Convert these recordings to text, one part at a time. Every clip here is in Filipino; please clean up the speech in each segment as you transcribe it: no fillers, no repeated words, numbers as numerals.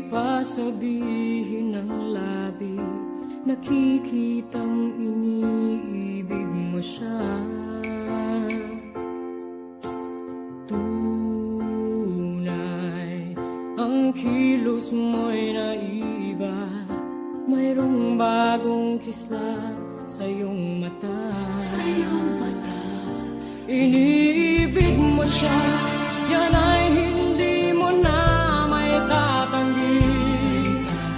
pa sabihin ng labi, nakikitang iniibig mo siya. Tunay, ang kilos mo'y naiba, mayroong bagong kisla sa iyong mata. Iniibig mo siya, yan ay hindi mo na may tatanggi.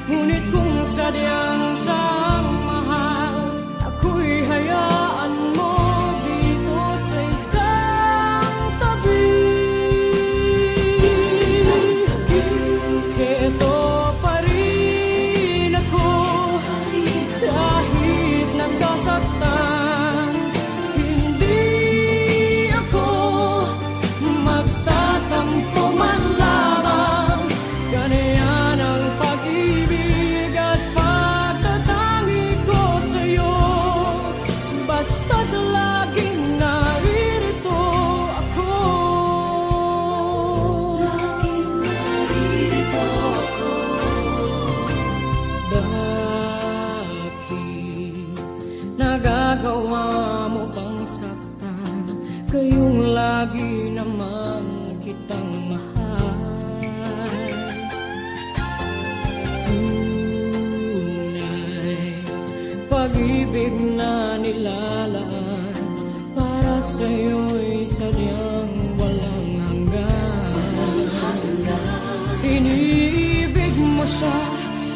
Ngunit kung sadyang siyang mahal, ako'y hayaan mo dito sa isang tabi. Ito pa rin ako, kahit nasasaktan. Hindi ako magtatampo man lamang. Ganyan ang pag-ibig at pagtatangi ko sa'yo. Basta't laging naririto ako. Bakit nagagawa mo bang saktan? Kayong lagi naman kitang mahal. Tunay, pag-ibig na nilalaan para sa'yo'y sadyang walang hanggan. Iniibig mo siya,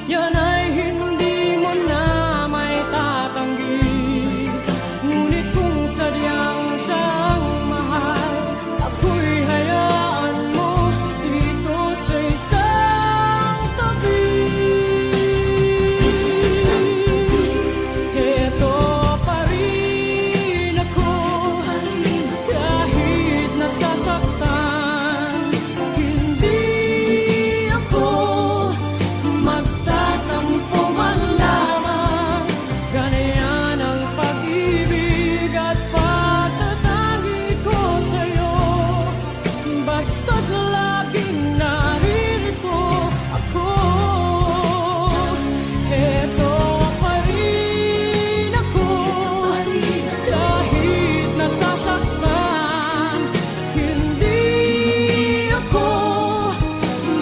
yan ay hindi mo na may tatanggi. Ngunit kung sadyang siyang mahal, ako'y hayaan mo dito sa isang tabi. Ito pa rin ako, kahit nasasaktan. Hindi ako magtatampo man lamang. Ganyan ang pag-ibig at pagtatangi ko sa'yo. Basta't laging naririto ako. Ito pa rin ako, kahit nasasaktan. Hindi ako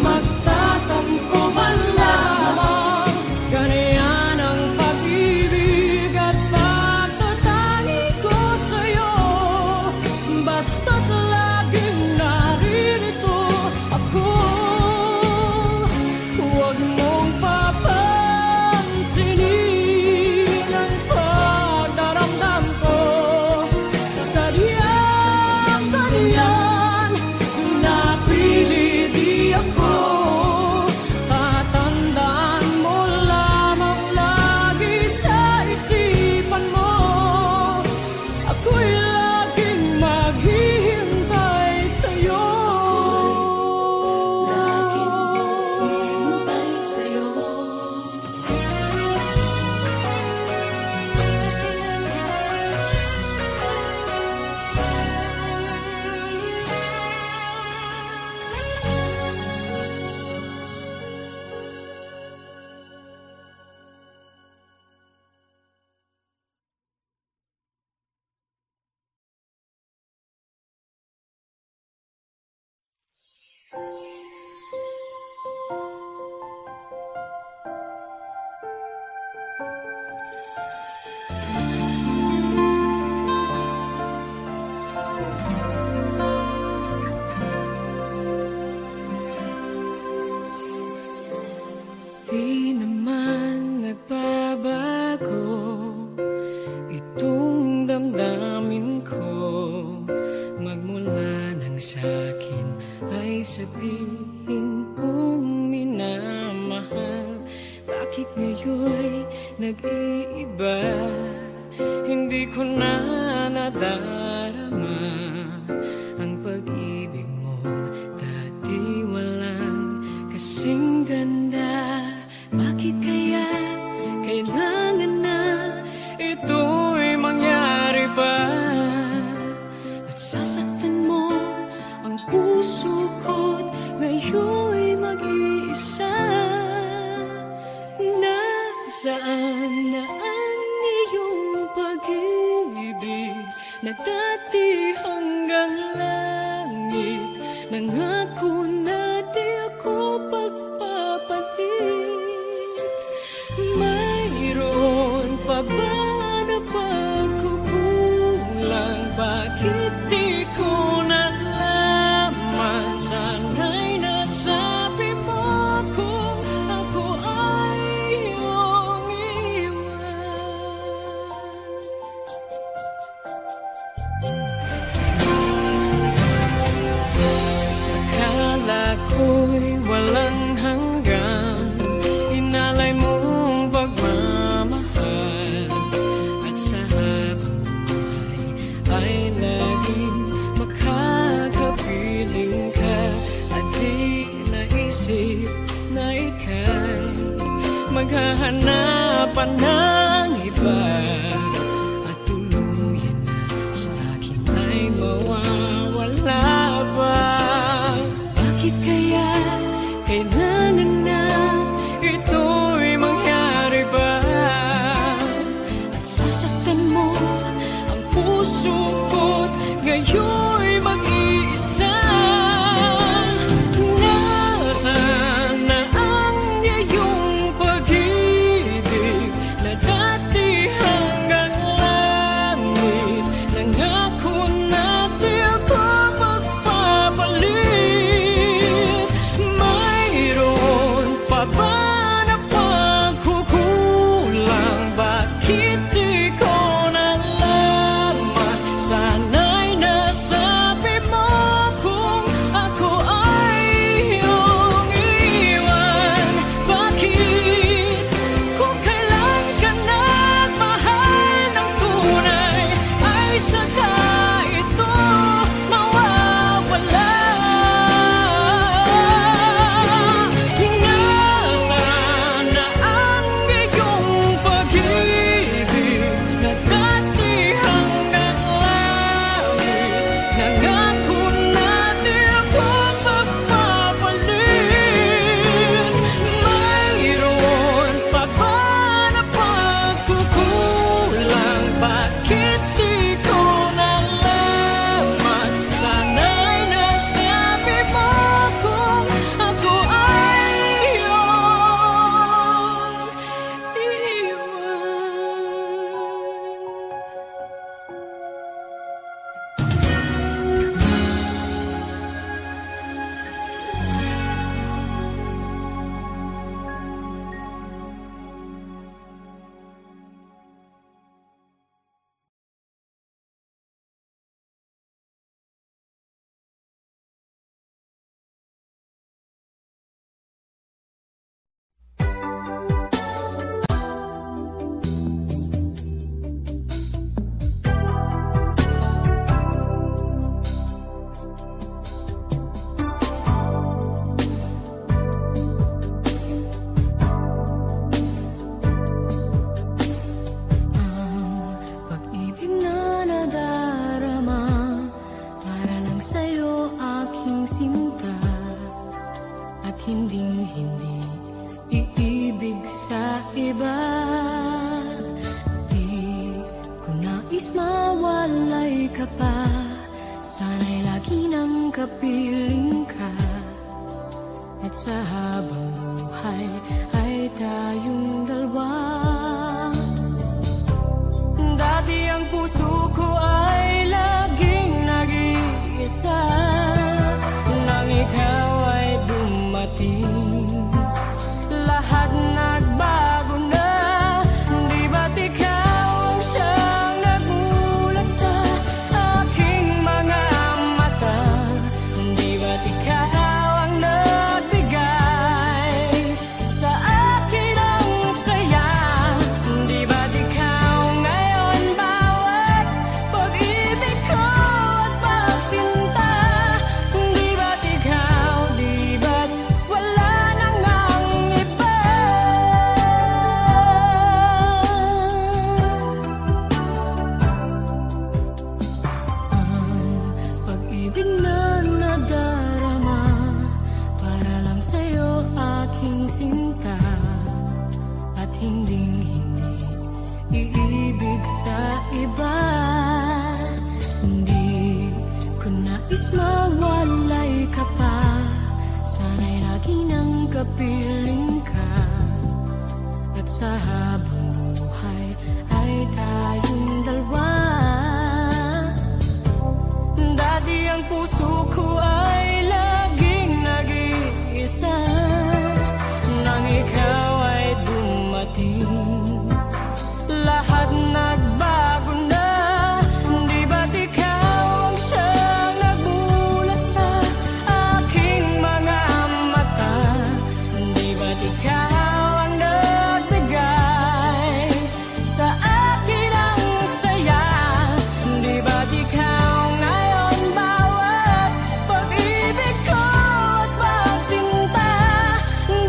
magtatampo man lamang. Ganyan ang pag-ibig at pagtatangi ko sa'yo. Basta't laging naririto ako. Huwag mong papansinin ang pagdaramdam ko. Sadyang ganyan, napili di ako. Tatandaan mo lamang lagi sa isipan mo. Ako'y laging maghihintay sa'yo. Laging maghihintay sa'yo. Di naman nagbabago itong damdamin ko. Magmula nang sa'kin ay sabihin mong minamahal. Bakit ngayon'y nag-iiba? Hindi ko na nadarama ang pag-ibig mo. Dati walang kasing ganda. Bakit kaya kailangan na ito'y mangyari pa? At sasaktan mo ang puso ko't ngayon'y mag-iisa. Nasaan na ang iyong pag-ibig na dati hanggang langit? Nangako na di ako pagpapalit. Mayroon pa ba na pagkukulang? Bakit di ko nalaman? Sana'y nasabi mo kung ako ay iyong akala ko'y walang hanggan, inalay mong pagmamahal, at sa habang buhay ay laging makakapiling ka. At di naisip na ika'y maghahanapan ng iba, at tuluyan na sa akin ay mawawala ba? Bakit kaya kailangan na ito'y mangyari ba? At sasaktan mo ang puso ko't ngayon'y mag-iisa. Nasaan na ang iyong pag-ibig na dati hanggang langit? Nangako na di ako magpapalit. Mayroon pa ba na pagkukulang? Bakit di ko nalaman? Sana'y nasabi mo kung ako ay iyong iwan. Bakit kung kailan ka nagmahal ng tunay ay saka ito mawawala? Nasaan na ang iyong pag-ibig na dati hanggang langit? Nangako na di ako magpapalit. Mayroon pa ba na pagkukulang? Bakit di ko nalaman? Sana'y nasabi mo kung ako ay iyong pag-ibig na nadarama para lang sa'yo aking sinta, at hinding-hindi iibig sa iba. Di ko nais mawalay ka pa, sana'y lagi nang kapiling ka, at sa habang buhay ay tayong dalawa. Dati ang puso ko ay laging nag-iisa, nang ikaw ay dumating, lahat nagbago na. Di ba't ikaw ang siyang nagulat sa aking mga mata? Di ba't ikaw ang nagbigay sa akin ng saya? Di ba't ikaw ngayon bawat pag-ibig ko at pagsinta? Di ba't ikaw, di ba't wala nang ang iba? Ang pag-ibig na nadarama para lang sa'yo aking sinta, at hinding-hindi iibig sa iba. Hindi ko nais mawalay ka pa, sana'y lagi nang kapiling ka. At sa habang buhay ay tayong dalawa. Dati ang puso ko ay laging nag-iisa, nang ikaw ay dumating, lahat nagbago na. Di ba't ikaw ang siyang nagulat sa aking mga mata? Di ba't ikaw ang nagbigay sa akin ang saya? Di ba't ikaw ngayon bawat pag-ibig ko at pagsinta?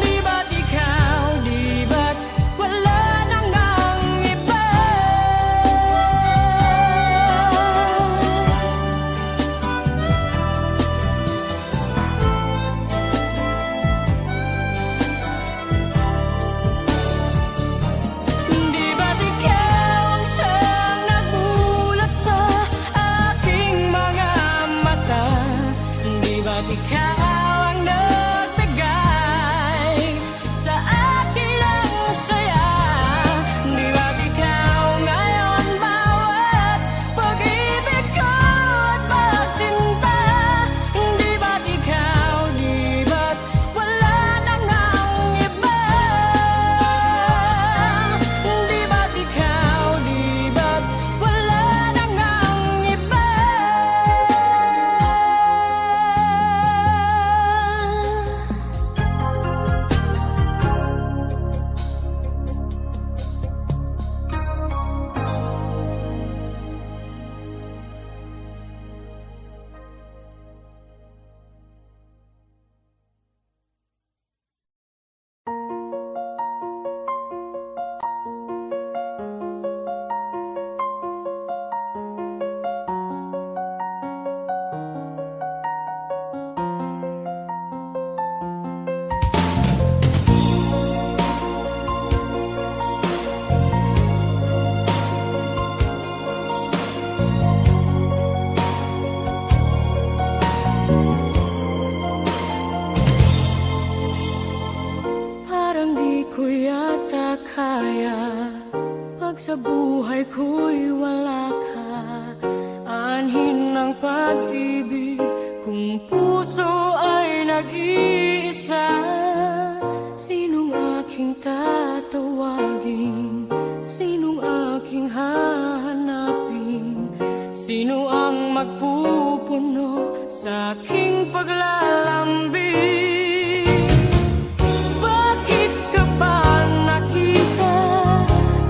Di ba't ikaw, di ba't wala nang ang iba? Di ba't ikaw ang siyang nagulat sa aking mga mata? Di ba't ikaw ang nagbigay sa akin ang saya? Di ba't ikaw ngayon bawat pag-ibig ko at pagsinta? Di ba't ikaw, di ba't wala nang ang iba? Di ba't ikaw, di ba't wala nang ang iba? Parang di ko yata kaya pag sa buhay ko'y wala ka. Anhin ng pag-ibig kung puso ay nag-iisa. Sinong aking tatawagin? Sinong aking hahanapin? Sino ang magpupuno sa aking paglalambing? Bakit ka ba nakita?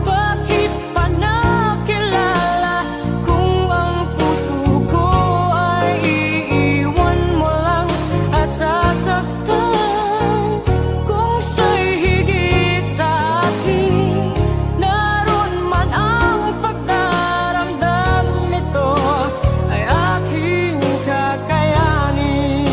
Bakit pa nakilala? Kung ang puso ko ay iiwan mo lang at sasaktan. Kung siya'y higit sa akin, naroon man ang pagdaramdam nito ay aking kakayanin.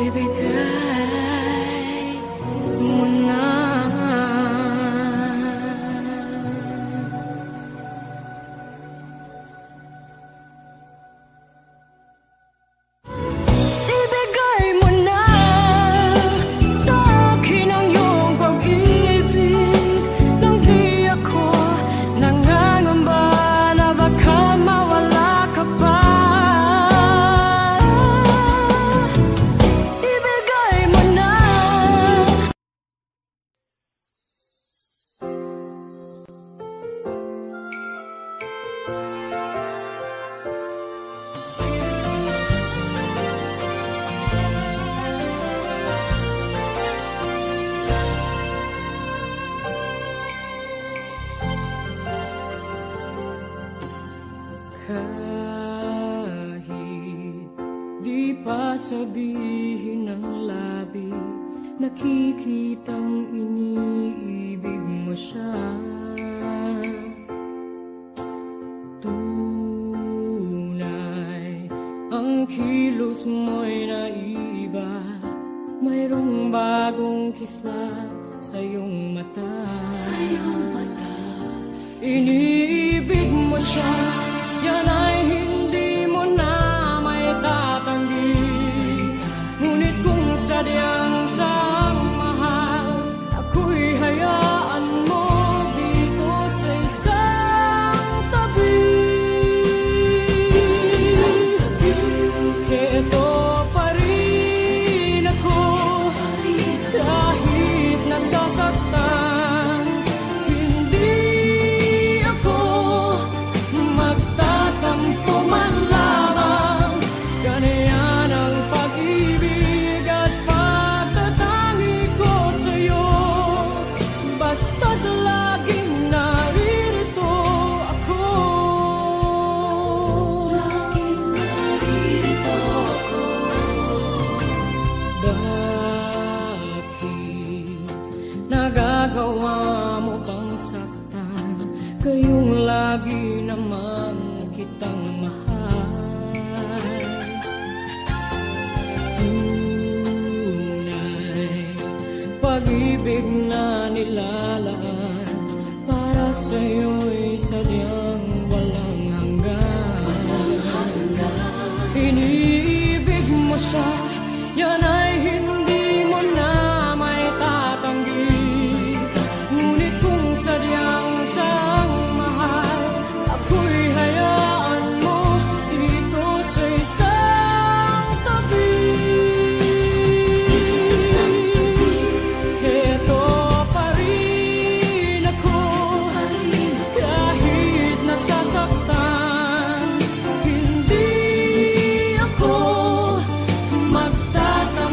ibigay mo na. Kahit di pa sabihin ng labi, nakikitang iniibig mo siya. Tunay ang kilos mo'y naiba, mayroong bagong kislap sa iyong mata. Iniibig mo siya, yan ay hindi mo na may tatanggi. Ngunit kung sadyang siyang mahal, ako'y hayaan mo dito sa isang tabi. Ito pa rin ako, kahit nasasaktan. Hindi ako magtatampo man lamang. Ganyan ang pag-ibig at pagtatangi ko sa'yo. Basta't laging naririto ako. Laging naririto ako. Bakit nagagawa mo bang saktan? Kayong lagi naman kitang mahal. Tunay pag-ibig na nilalaan para sa'yo'y sadyang walang hanggan. Iniibig mo siya, yan ay hindi mo na may tatanggi. Ngunit kung sadyang siyang mahal, ako'y hayaan mo dito sa isang tabi. Ito pa rin ako, kahit nasasaktan. Hindi ako magtatampo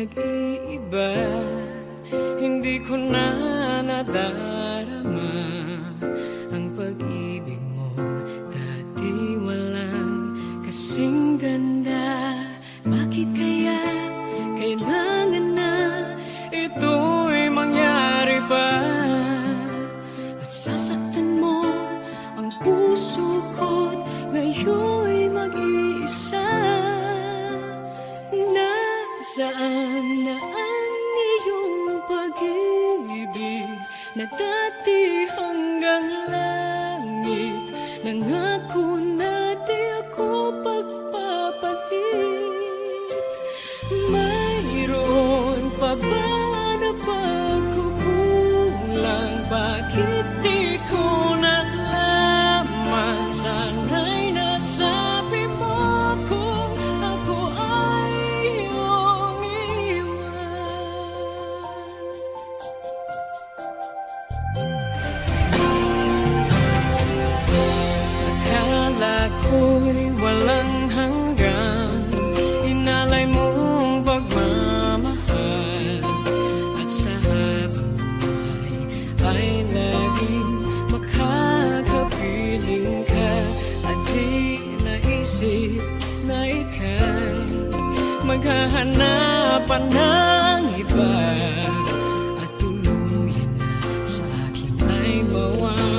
nag-iiba. Hindi ko na nadarama ang pag-ibig mo. Dati walang kasing ganda. Bakit kaya kailangan na ito'y mangyari pa? At sasaktan mo ang puso ko't ngayon'y mag-iisa. Nasaan na ang iyong pag-ibig na dati hanggang langit? Nangako na di ako pagpapalit. Mayroon pa ba na pagkukulang? Bakit di ko nalaman? Sana'y nasabi mo kung ako ay iyong iwan. Akala ko'y walang hanggan, inalay mong pagmamahal. At sa habang buhay ay laging makakapiling ka. At di naisip na ika'y maghahanapan ng iba. At tuluyan na sa akin ay mawala.